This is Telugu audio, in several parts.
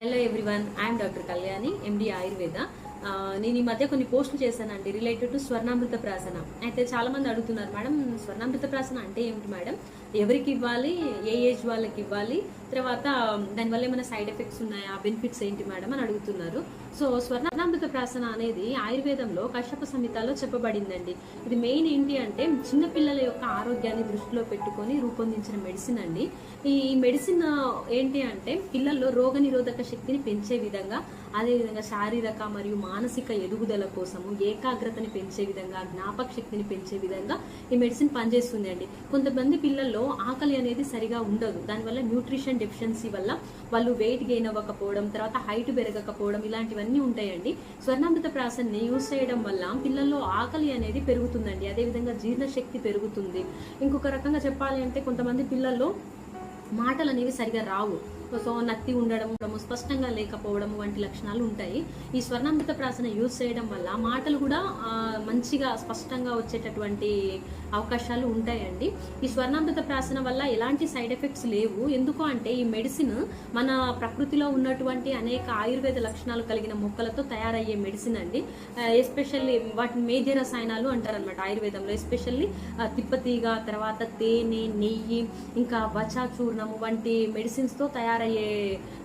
Hello everyone, I'm doctor Kalyani, MD Ayurveda. నేను ఈ మధ్య కొన్ని పోస్టులు చేశానండి రిలేటెడ్ టు స్వర్ణామృత ప్రాసన. అయితే చాలా మంది అడుగుతున్నారు, మేడం స్వర్ణామృత ప్రాసన అంటే ఏమిటి మేడం, ఎవరికి ఇవ్వాలి, ఏ ఏజ్ వాళ్ళకి ఇవ్వాలి, తర్వాత దానివల్ల ఏమైనా సైడ్ ఎఫెక్ట్స్ ఉన్నాయా, బెనిఫిట్స్ ఏంటి మేడం అని అడుగుతున్నారు. సో స్వర్ణామృత ప్రాసన అనేది ఆయుర్వేదంలో కశ్యప సంహితలో చెప్పబడిందండి. ఇది మెయిన్ ఏంటి అంటే చిన్నపిల్లల యొక్క ఆరోగ్యాన్ని దృష్టిలో పెట్టుకొని రూపొందించిన మెడిసిన్ అండి. ఈ మెడిసిన్ ఏంటి అంటే పిల్లల్లో రోగ నిరోధక శక్తిని పెంచే విధంగా, అదేవిధంగా శారీరక మరియు మానసిక ఎదుగుదల కోసము, ఏకాగ్రతని పెంచే విధంగా, జ్ఞాపక శక్తిని పెంచే విధంగా ఈ మెడిసిన్ పనిచేస్తుంది అండి. కొంతమంది పిల్లల్లో ఆకలి అనేది సరిగా ఉండదు, దానివల్ల న్యూట్రిషన్ డెఫిషియన్సీ వల్ల వాళ్ళు వెయిట్ గెయిన్ అవ్వకపోవడం, తర్వాత హైట్ పెరగకపోవడం, ఇలాంటివన్నీ ఉంటాయండి. స్వర్ణామృత ప్రాసన్ని యూజ్ చేయడం వల్ల పిల్లల్లో ఆకలి అనేది పెరుగుతుందండి, అదేవిధంగా జీర్ణశక్తి పెరుగుతుంది. ఇంకొక రకంగా చెప్పాలి అంటే కొంతమంది పిల్లల్లో మాటలు అనేవి సరిగా రావు, సో నత్తి ఉండడం, స్పష్టంగా లేకపోవడం వంటి లక్షణాలు ఉంటాయి. ఈ స్వర్ణామృత ప్రాసన యూజ్ చేయడం వల్ల మాటలు కూడా మంచిగా స్పష్టంగా వచ్చేటటువంటి అవకాశాలు ఉంటాయండి. ఈ స్వర్ణామృత ప్రాసన వల్ల ఎలాంటి సైడ్ ఎఫెక్ట్స్ లేవు. ఎందుకు అంటే ఈ మెడిసిన్ మన ప్రకృతిలో ఉన్నటువంటి అనేక ఆయుర్వేద లక్షణాలు కలిగిన మొక్కలతో తయారయ్యే మెడిసిన్ అండి. ఎస్పెషల్లీ వాటిని మేజర్ రసాయనాలు అంటారనమాట ఆయుర్వేదంలో. ఎస్పెషల్లీ తిప్పతీగ, తర్వాత తేనె, నెయ్యి, ఇంకా వచా చూర్ణము వంటి మెడిసిన్స్ తో తయారయ్యే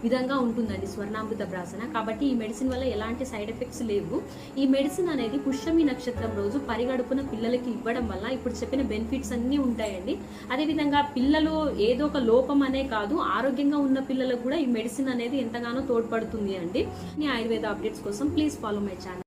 విధంగా ఉంటుందండి స్వర్ణామృత ప్రాసన. కాబట్టి ఈ మెడిసిన్ వల్ల ఎలాంటి సైడ్ ఎఫెక్ట్స్ లేవు. ఈ మెడిసిన్ అనేది పుష్యమి నక్షత్రం రోజు పరిగడుపున పిల్లలకి ఇవ్వడం వల్ల ఇప్పుడు చెప్పిన బెనిఫిట్స్ అన్ని ఉంటాయండి. అదేవిధంగా పిల్లలు ఏదో ఒక లోపం అనే కాదు, ఆరోగ్యంగా ఉన్న పిల్లలకు కూడా ఈ మెడిసిన్ అనేది ఎంతగానో తోడ్పడుతుంది అండి. ఆయుర్వేద అప్డేట్స్ కోసం ప్లీజ్ ఫాలో మై ఛానల్.